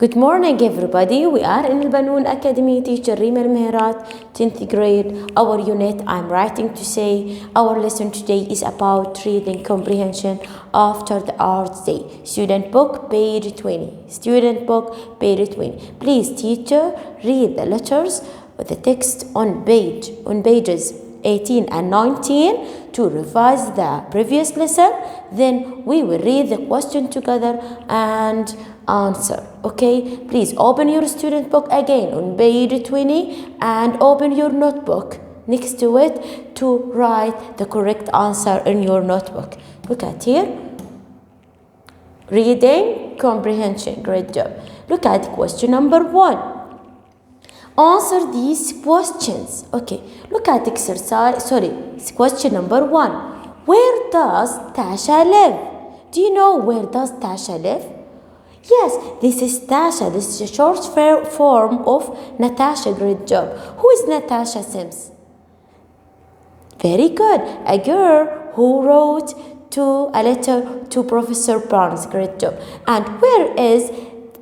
Good morning everybody. We are in البنون Academy. Teacher ريما المهيرات 10th grade. Our unit I'm writing to say. Our lesson today is about reading comprehension after the arts day. Student book page 20. Student book page 20. Please teacher read the letters with the text on pages 18 and 19 to revise the previous lesson. Then we will read the question together and answer. Okay, please open your student book again on page 20 and open your notebook next to it to write the correct answer in your notebook. Look at here. Reading comprehension. Great job. Look at question number 1. Answer these questions. Okay, look at question number 1. Where does Tasha live? Do you know where does Tasha live? Yes, this is Tasha. This is a short form of Natasha. Great job. Who is Natasha Sims? Very good. A girl who wrote a letter to Professor Barnes. Great job. And where is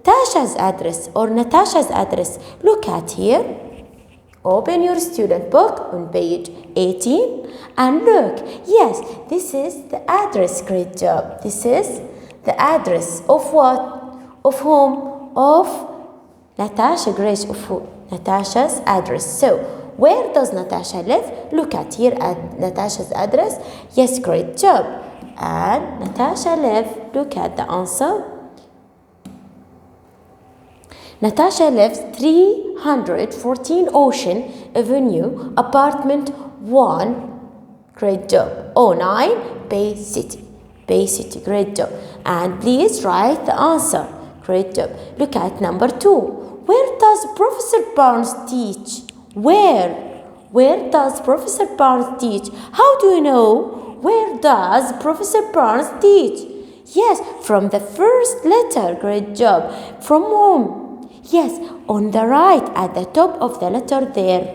Tasha's address or Natasha's address? Look at here. Open your student book on page 18 and look. Yes, this is the address. Great job. This is the address of what? Of whom? Of Natasha. Great. Of who? Natasha's address. So, where does Natasha live? Look at here at Natasha's address. Yes, great job. And Natasha live. Look at the answer. Natasha lives 314 Ocean Avenue, apartment 1. Great job. 09 Bay City. Bay City. Great job. And please write the answer. Great job. Look at number 2. Where does Professor Barnes teach? Where does Professor Barnes teach? How do you know? Where does Professor Barnes teach? Yes, from the first letter. Great job. From whom? Yes, on the right at the top of the letter there.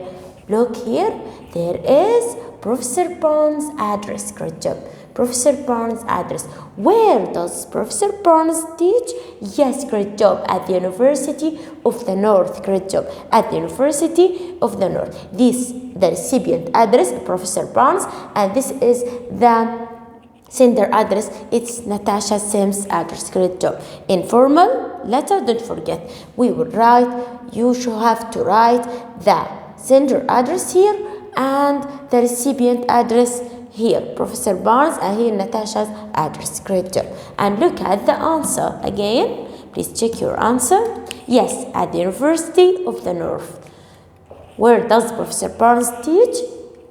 Look here. There is Professor Barnes' address. Great job. Professor Barnes' address. Where does Professor Barnes teach? Yes, great job. At the University of the North. Great job. At the University of the North. This the recipient address, Professor Barnes, and this is the sender address. It's Natasha Sims' address. Great job. Informal letter, don't forget. We will write, you should have to write the sender address here and the recipient address here, Professor Barnes, and here Natasha's address. Great job. And look at the answer again. Please check your answer. Yes, at the University of the North. Where does Professor Barnes teach?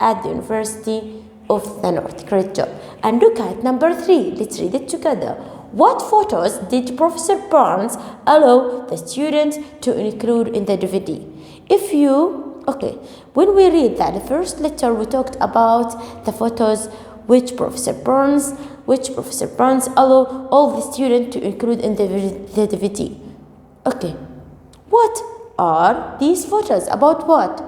At the University of the North. Great job. And look at number 3. Let's read it together. What photos did Professor Barnes allow the students to include in the DVD? When we read that the first letter, we talked about the photos which Professor Barnes allow all the students to include in the DVD. Okay, what are these photos? About what?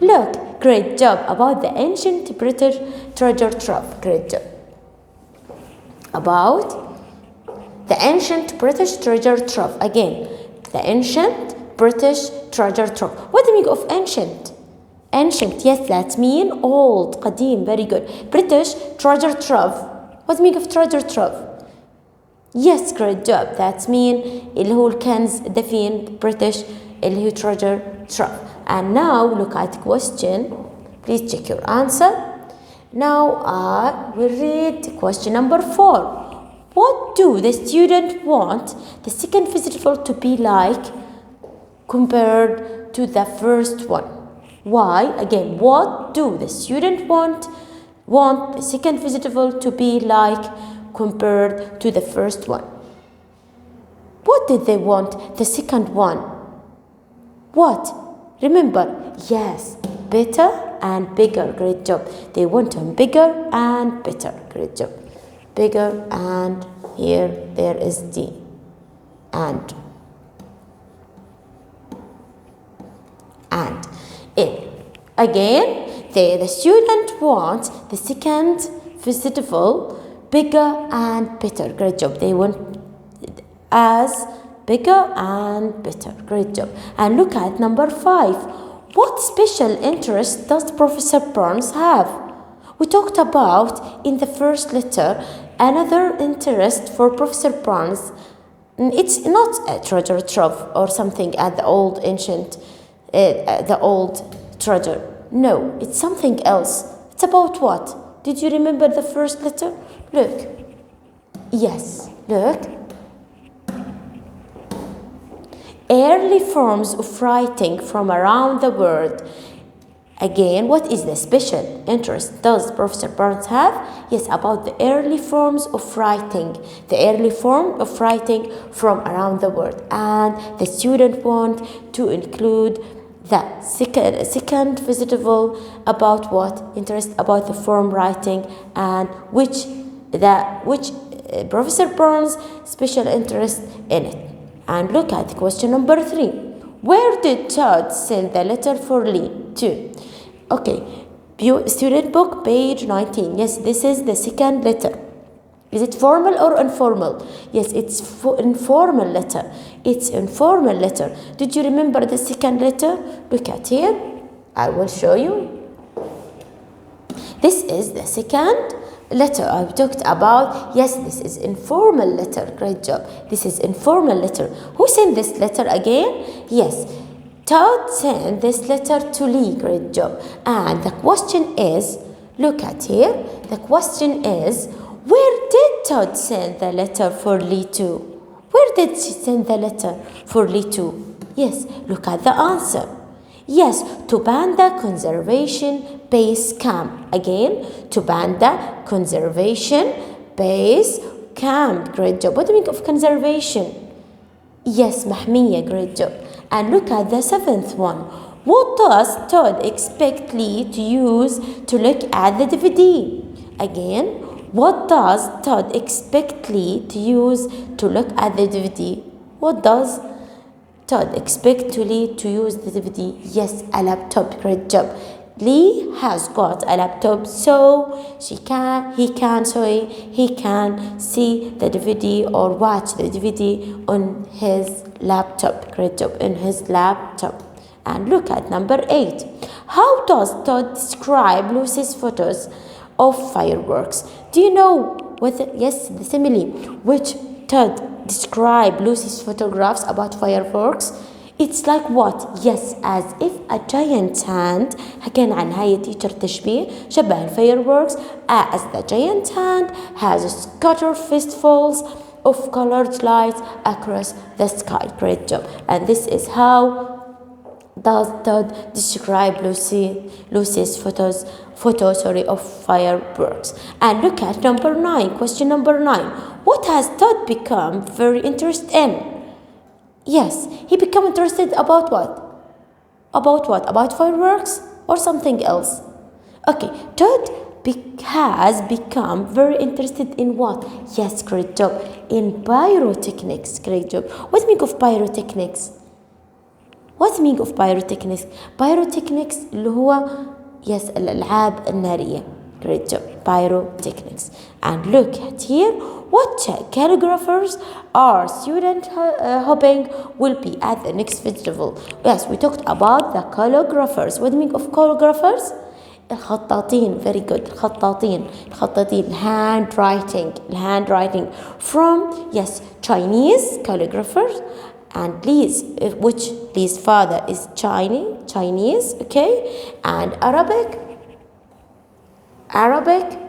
Look, great job. About the ancient British treasure trove. Great job. About the ancient British treasure trove. Again, the ancient British treasure trove. What do you mean of ancient? Ancient, yes, that means old, قديم, very good. British treasure trove. What do you mean of treasure trove? Yes, great job. That means اللي هو الكنز دفين British اللي هو treasure trove. And now look at question. Please check your answer. Now I will read question number 4. What do the student want the second festival to be like compared to the first one? Why? Again, what do the student want the second festival to be like compared to the first one? What did they want the second one? What? Remember, yes, better and bigger. Great job. They want them bigger and better. Great job. Bigger, and here there is D. And again, the student wants the second festival bigger and better. Great job. They want as bigger and better. Great job. And look at number 5. What special interest does Professor Burns have? We talked about in the first letter another interest for Professor Burns. It's not a treasure trove or something at the old ancient, the old treasure. No, it's something else. It's about what? Did you remember the first letter? Look. Yes, look. Early forms of writing from around the world. Again, what is the special interest does Professor Burns have? Yes, about the early forms of writing. The early form of writing from around the world. And the student want to include the second visible about what? Interest about the form writing and which Professor Burns' special interest in it. And look at question number 3. Where did Todd send the letter for Lee to? Okay, student book, page 19. Yes, this is the second letter. Is it formal or informal? Yes, it's informal letter. It's informal letter. Did you remember the second letter? Look at here. I will show you. This is the second letter I talked about. Yes, this is informal letter. Great job. This is informal letter. Who sent this letter again? Yes, Todd sent this letter to Lee. Great job. And the question is, look at here. The question is, where did Todd send the letter for Lee to? Where did she send the letter for Lee to? Yes, look at the answer. Yes, to Panda Conservation Base Camp. Again, to Panda Conservation Base Camp. Great job. What do you mean of conservation? Yes, محمية. Great job. And look at the 7th one. What does Todd expect Lee to use to look at the DVD? Again, what does Todd expect Lee to use to look at the DVD? What does Todd expect Lee to use the DVD? Yes, a laptop. Great job. Lee has got a laptop, so he can see the DVD or watch the DVD on his laptop. Great job, in his laptop. And look at number 8. How does Todd describe Lucy's photos of fireworks? Do you know what? Yes, the simile which Todd describe Lucy's photographs about fireworks. It's like what? Yes, as if a giant hand. حكينا عن هاي teacher تشبيه شبه fireworks as the giant hand has scattered fistfuls of colored lights across the sky. Great job. And this is how does Todd describe Lucy's photo of fireworks. And look at number 9. Question number 9. What has Todd become very interested in? Yes, he become interested about what? About what? About fireworks or something else? Okay, Todd has become very interested in what? Yes, great job. In pyrotechnics. Great job. What do you mean of pyrotechnics? What do you mean of pyrotechnics? Pyrotechnics اللي هو yes الألعاب النارية. Great job. Pyrotechnics. And look at here. What calligraphers are students hoping will be at the next festival? Yes, we talked about the calligraphers. What do you mean of calligraphers? الخطاطين. Very good. الخطاطين. Handwriting from yes Chinese calligraphers. And Lee's father is Chinese, okay? And Arabic,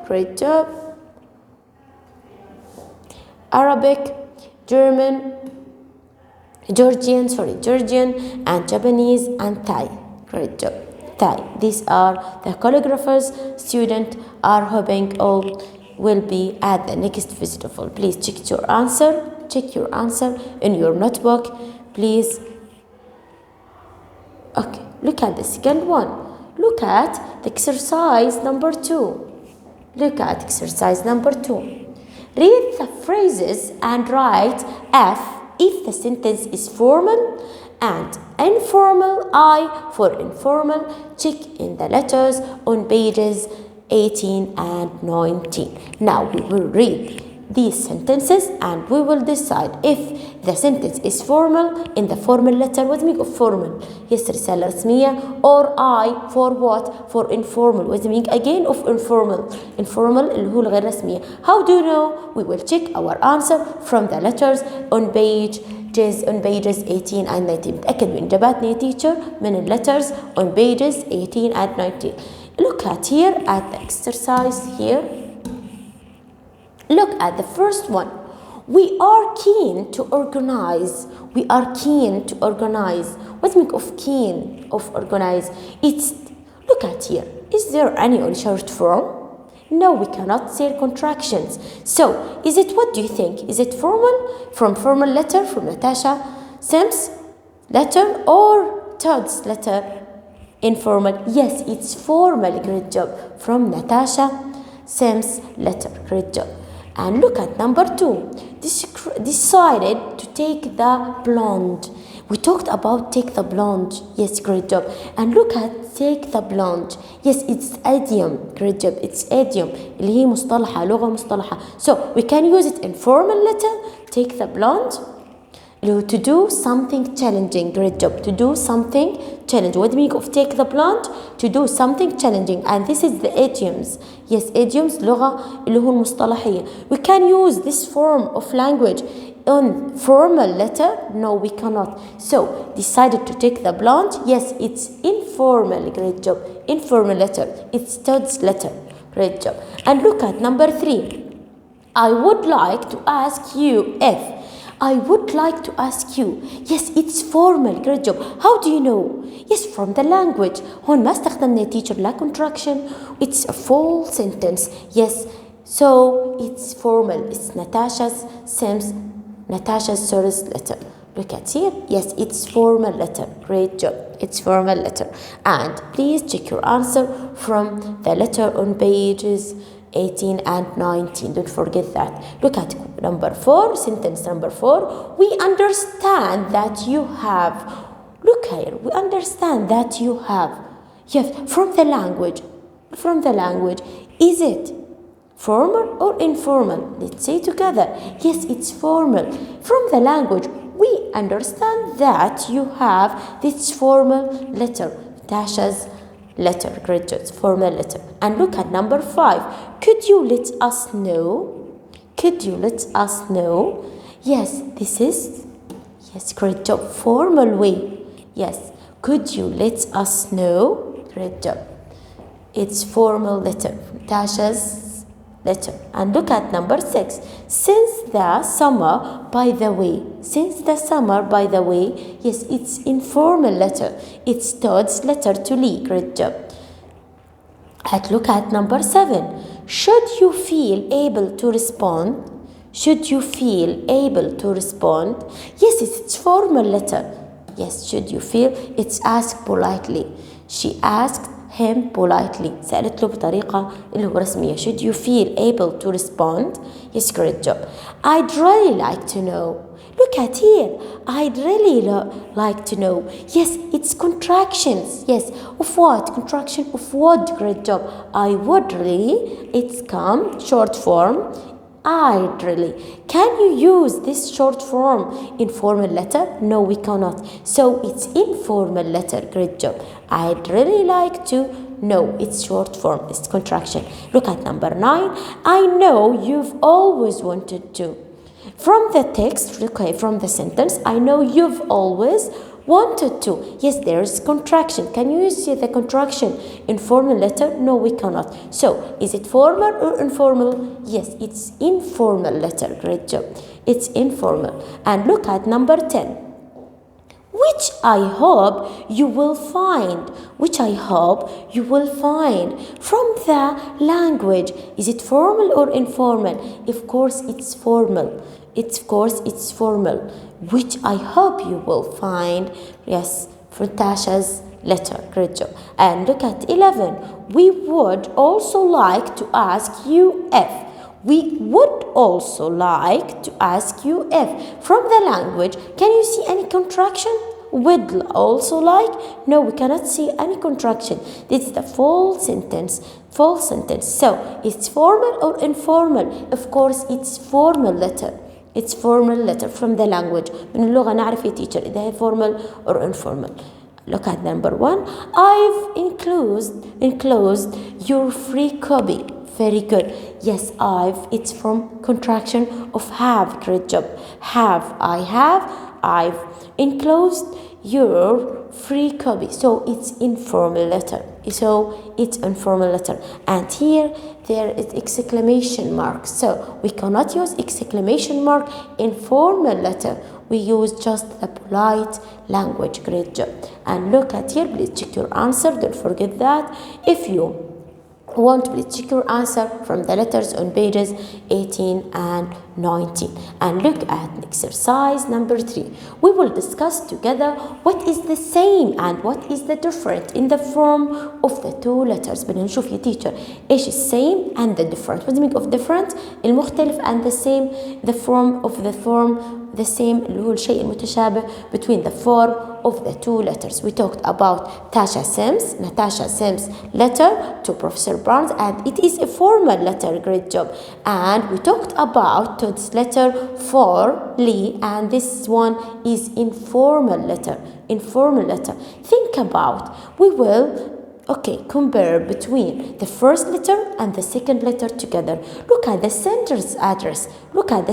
great job. Arabic, Georgian, and Japanese, and Thai. Great job. Thai. These are the calligraphers students are hoping all will be at the next festival. Please check your answer. Check your answer in your notebook, please. Okay, look at the second one. Look at the exercise number 2. Look at exercise number 2. Read the phrases and write if the sentence is formal and informal. I for informal. Check in the letters on pages 18 and 19. Now we will read these sentences and we will decide if the sentence is formal in the formal letter. What do you mean of formal? Yes, رسالة رسمية. Or I for what? For informal. What do you mean again of informal? Informal اللي هو الغير رسمية. How do you know? We will check our answer from the letters on pages 18 and 19. متأكد من إجاباتنا يا teacher من ال letters on pages 18 and 19. Look at here at the exercise here. Look at the first one. We are keen to organize. We are keen to organize. What do you mean of keen, of organize? It's, look at here. Is there any on short form? No, we cannot say contractions. So, is it, what do you think? Is it formal? From formal letter, from Natasha Sims letter or Todd's letter? Informal. Yes, it's formal. Great job. From Natasha Sims letter. Great job. And look at number 2. Decided to take the blonde. We talked about take the blonde. Yes, great job. And look at take the blonde. Yes, it's idiom. Great job. It's idiom. اللي هي مصطلحة لغة مصطلحة. So we can use it in formal letter. Take the blonde. To do something challenging. Great job. To do something challenging. What do you mean of take the blonde? To do something challenging. And this is the idioms. Yes, idioms لغة اللي هو المصطلحية. We can use this form of language on formal letter. No, we cannot. So, decided to take the blonde. Yes, it's informal. Great job. Informal letter. It's Todd's letter. Great job. And look at number 3. I would like to ask you if. I would like to ask you. Yes, it's formal. Great job. How do you know? Yes, from the language. هون ما استخدمنا teacher لا contraction. It's a full sentence. Yes, so it's formal. It's Natasha's Sir's letter. Look at here. Yes, it's formal letter. Great job. It's formal letter. And please check your answer from the letter on pages 18 and 19. Don't forget that. Look at number 4, sentence number 4. We understand that you have. Look here. We understand that you have. Yes, from the language. From the language. Is it formal or informal? Let's say together. Yes, it's formal. From the language, we understand that you have this formal letter. Tasha's letter. Great job. Formal letter. And look at number 5. Could you let us know? Could you let us know? Yes, this is, yes, great job. Formal way. Yes. Could you let us know? Great job. It's formal letter. Tasha's letter. And look at number 6. Since the summer, by the way. Since the summer, by the way. Yes, it's informal letter. It's Todd's letter to Lee. Great job. And look at number 7. Should you feel able to respond? Should you feel able to respond? Yes, it's formal letter. Yes, should you feel? It's asked politely. She asked him politely. سألت له بطريقة اللي هو رسمية. Should you feel able to respond? Yes, great job. I'd really like to know. Look at here. I'd really like to know. Yes, it's contractions. Yes, of what? Contraction of what? Great job. I would really. It's come short form. I'd really. Can you use this short form in formal letter? No, we cannot. So it's informal letter. Great job. I'd really like to know. It's short form. It's contraction. Look at number 9. I know you've always wanted to. From the text, okay, from the sentence, I know you've always wanted to. Yes, there's contraction. Can you see the contraction in formal letter? No, we cannot. So, is it formal or informal? Yes, it's informal letter. Great job. It's informal. And look at number 10. Which I hope you will find. Which I hope you will find. From the language. Is it formal or informal? Of course, it's formal. Of course, it's formal. Which I hope you will find. Yes, from Tasha's letter. Great job. And look at 11. We would also like to ask you if. We would also like to ask you if. From the language, can you see any contraction? Would also like? No, we cannot see any contraction. This is the full sentence. full sentence. So it's formal or informal? Of course it's formal letter. It's formal letter from the language. من اللغة نعرف يا teacher إذا هي formal or informal. Look at number 1. I've enclosed your free copy. Very good. Yes, I've. It's from contraction of have. Great job. Have. I have. I've enclosed your free copy. So it's informal letter. So it's informal letter. And here there is exclamation mark. So we cannot use exclamation mark in formal letter. We use just the polite language. Great job. And look at here. Please check your answer. Don't forget that. If you want, please check your answer from the letters on pages 18 and 19. And look at exercise number 3. We will discuss together what is the same and what is the different in the form of the two letters. بدنا نشوف يا teacher ايش same and the different. What do you mean of different? المختلف and the same. The form of the form the same اللي هو الشيء المتشابه between the form of the two letters. We talked about Natasha Sims letter to Professor Barnes, and it is a formal letter. Great job. And we talked about Todd's letter for Lee, and this one is informal letter. Think about, we will compare between the first letter and the second letter together. Look at the sender's address. Look at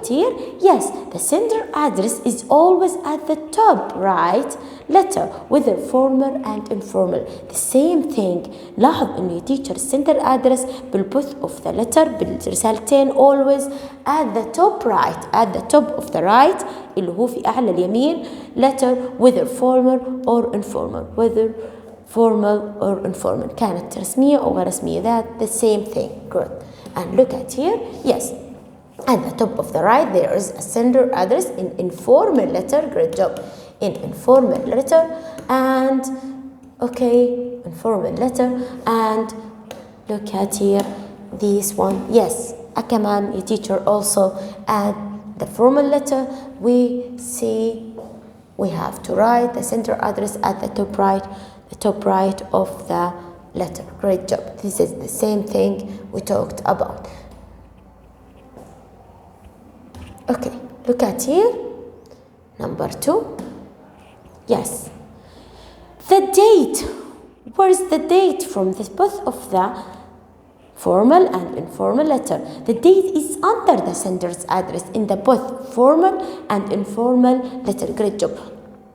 here. Yes, the sender address is always at the top right letter, whether formal and informal. The same thing. لاحظ إنه يا teacher sender address بالبث of the letter بالرسالتين always at the top of the right اللي هو في أعلى اليمين letter, whether formal or informal. كانت رسمية أو غير رسمية. That the same thing. Good. And look at here. Yes. At the top of the right, there is a sender address in informal letter. Great job. In informal letter and informal letter. And look at here, this one. Yes, كمان your teacher also add the formal letter. We see we have to write the sender address at the top right of the letter. Great job. This is the same thing we talked about. Okay, look at here. Number 2. Yes. The date. Where is the date from this both of the formal and informal letter? The date is under the sender's address in the both formal and informal letter. Great job.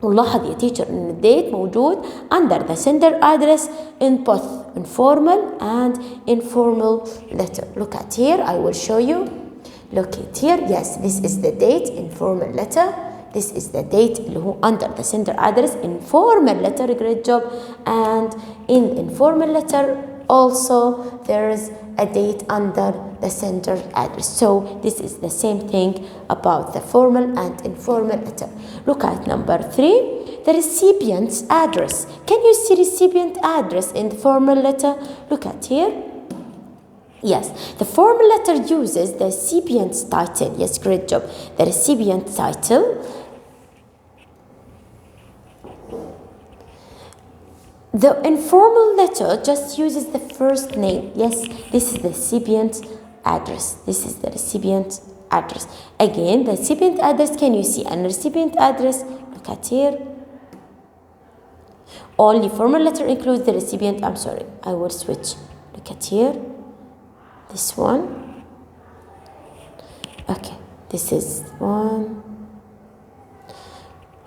ونلاحظ يا teacher إن الديت موجود under the sender address in both informal and informal letter. Look at here. I will show you. Look at here. Yes, this is the date in formal letter. This is the date اللي هو under the sender address in formal letter. Great job. And in informal letter also there is a date under the sender address. So this is the same thing about the formal and informal letter. Look at number 3. The recipient's address. Can you see recipient address in the formal letter? Look at here. Yes, the formal letter uses the recipient's title. Yes, great job. The recipient title. The informal letter just uses the first name. Yes, this is the recipient's address. Again, the recipient address, can you see? And recipient address, look at here. Only formal letter includes the recipient. I'm sorry, I will switch. Look at here. This one. Okay, this is one.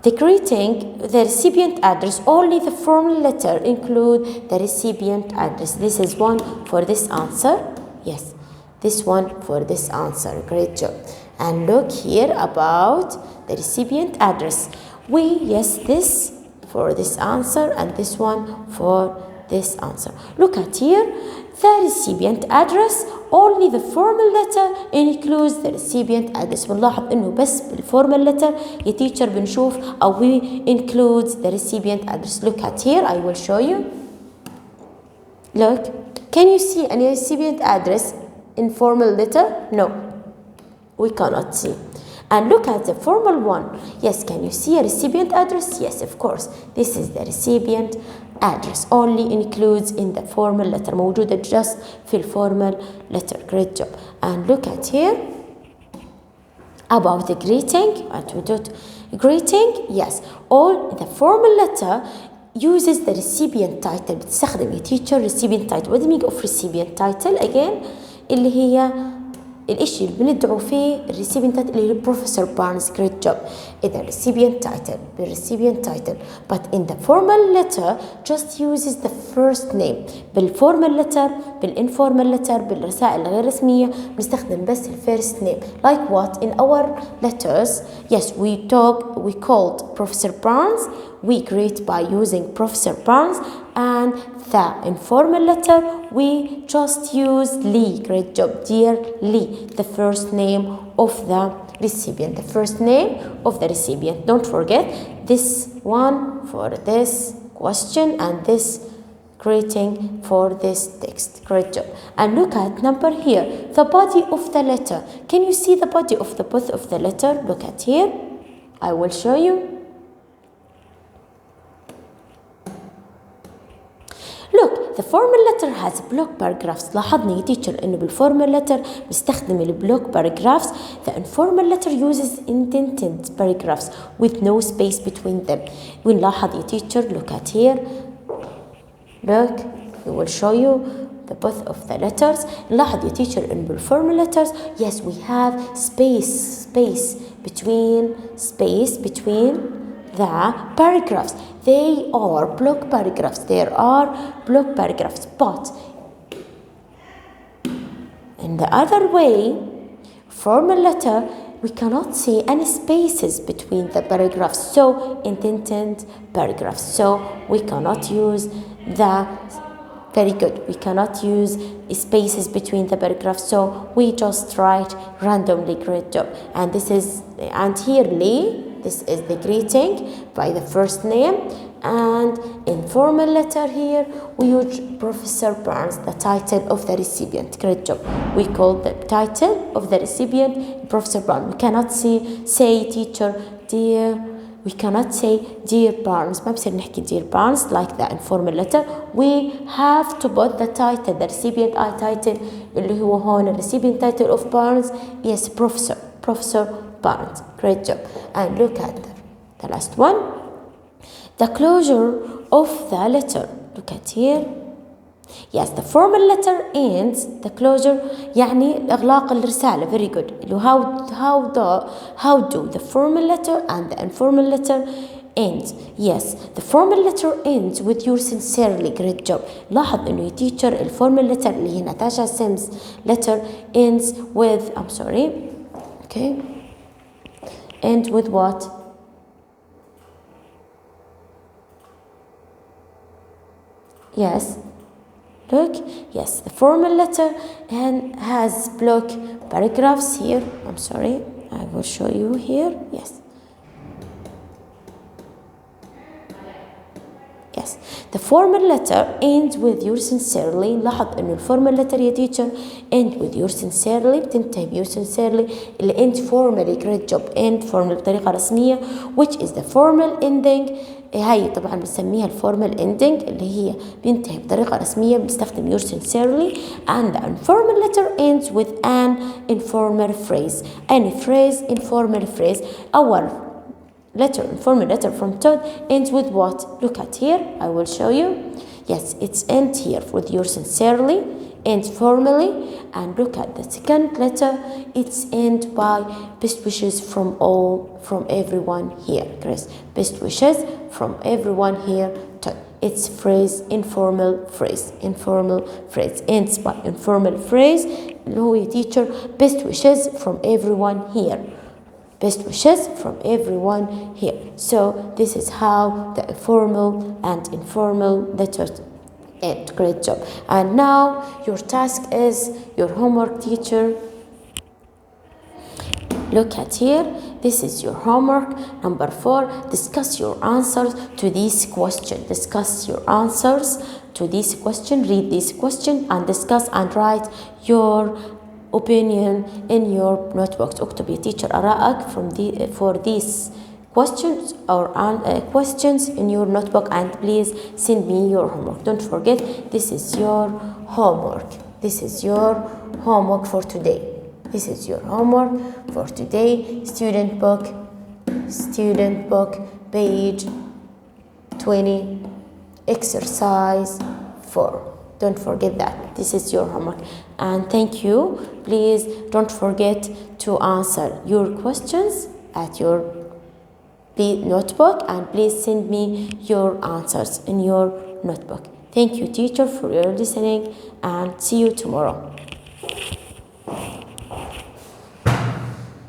The greeting, the recipient address, only the formal letter include the recipient address. This is one for this answer. Yes, this one for this answer. Great job. And look here about the recipient address. This for this answer and this one for this answer. Look at here. The recipient address, only the formal letter includes the recipient address. بنلاحظ إنه بس بالformal letter يا teacher بنشوف أو we includes the recipient address. Look at here. I will show you. Look. Can you see any recipient address in formal letter? No, we cannot see. And look at the formal one. Yes, can you see a recipient address? Yes, of course. This is the recipient address. Only includes in the formal letter. موجودة just في formal letter. Great job. And look at here. About the greeting. Greeting. Yes. All the formal letter uses the recipient title. بتستخدم يا teacher recipient title. What do you mean of recipient title? Again, اللي هي الاشي اللي بندعو فيه الريسيبينت تايتل اللي هي بروفيسور بارنز. جريت جوب. إذا recipient title بالrecipient title. But in the formal letter just uses the first name. بالformal letter بالinformal letter بالرسائل الغير رسمية بنستخدم بس الفيرست name. Like what? In our letters, yes, we called Professor Barnes. We greet by using Professor Barnes, and the informal letter we just use Lee. Great job, dear Lee, the first name of the recipient. The first name of the recipient. Don't forget this one for this question and this greeting for this text. Great job. And look at number here, the body of the letter. Can you see the body of the both of the letter? Look at here. I will show you. Look, the formal letter has block paragraphs. لاحظني يا teacher إنه بالformal letter بستخدم البلوك paragraphs. The informal letter uses indented paragraphs with no space between them. ونلاحظ يا teacher, look at here. Look, we will show you the both of the letters. نلاحظ يا teacher إنه بالformal letters, yes, we have space between the paragraphs. They are block paragraphs. There are block paragraphs. But in the other way, formal letter, we cannot see any spaces between the paragraphs. So indented paragraphs. So we cannot use the very good. We cannot use spaces between the paragraphs. So we just write randomly. Great job. And this is, and here Lee. This is the greeting by the first name, and in formal letter here we use Professor Barnes, the title of the recipient. Great job. We call the title of the recipient Professor Barnes. We cannot say teacher dear. We cannot say dear Barnes. ما بصير نحكي dear Barnes like the informal letter. We have to put the title, the recipient title اللي هو هون recipient title of Barnes. Yes, Professor Barnes. Great job. And look at the last one. The closure of the letter. Look at here. Yes, the formal letter ends. The closure يعني إغلاق الرسالة. Very good. How do the formal letter and the informal letter end? Yes, the formal letter ends with your sincerely. Great job. لاحظ إنه يا teacher الformal letter اللي هي ناتاشا سيمز letter ends with, I'm sorry. Okay. End with what? Yes. Look. Yes. The formal letter and has block paragraphs here. I'm sorry. I will show you here. Yes. Yes. The formal letter ends with your sincerely. لاحظ إنه الformal letter يا teacher end with your sincerely. بتنتهي ب your sincerely. اللي end formally. Great job. End formal بطريقة رسمية. Which is the formal ending. هاي طبعا بنسميها الفورمال ending اللي هي بينتهي بطريقة رسمية بنستخدم your sincerely. And the informal letter ends with an informal phrase. Any phrase, informal phrase. Our letter, informal letter from Todd ends with what? Look at here. I will show you. Yes, it's end here with your sincerely, ends formally. And look at the second letter. It's end by best wishes from everyone here. Chris, best wishes from everyone here. Todd. It's phrase, informal phrase. Informal phrase ends by informal phrase. اللي هو teacher, best wishes from everyone here. Best wishes from everyone here. So this is how the formal and informal letters end. Great job. And now your task is your homework, teacher. Look at here. This is your homework. Number 4. Discuss your answers to this question. Discuss your answers to this question. Read this question and discuss and write your opinion in your notebooks. اكتب يا teacher آرائك for these questions or questions in your notebook, and please send me your homework. Don't forget, this is your homework. This is your homework for today. This is your homework for today. Student book, page 20, exercise 4. Don't forget that. This is your homework. And thank you. Please don't forget to answer your questions at your notebook, and please send me your answers in your notebook. Thank you, teacher, for your listening, and see you tomorrow.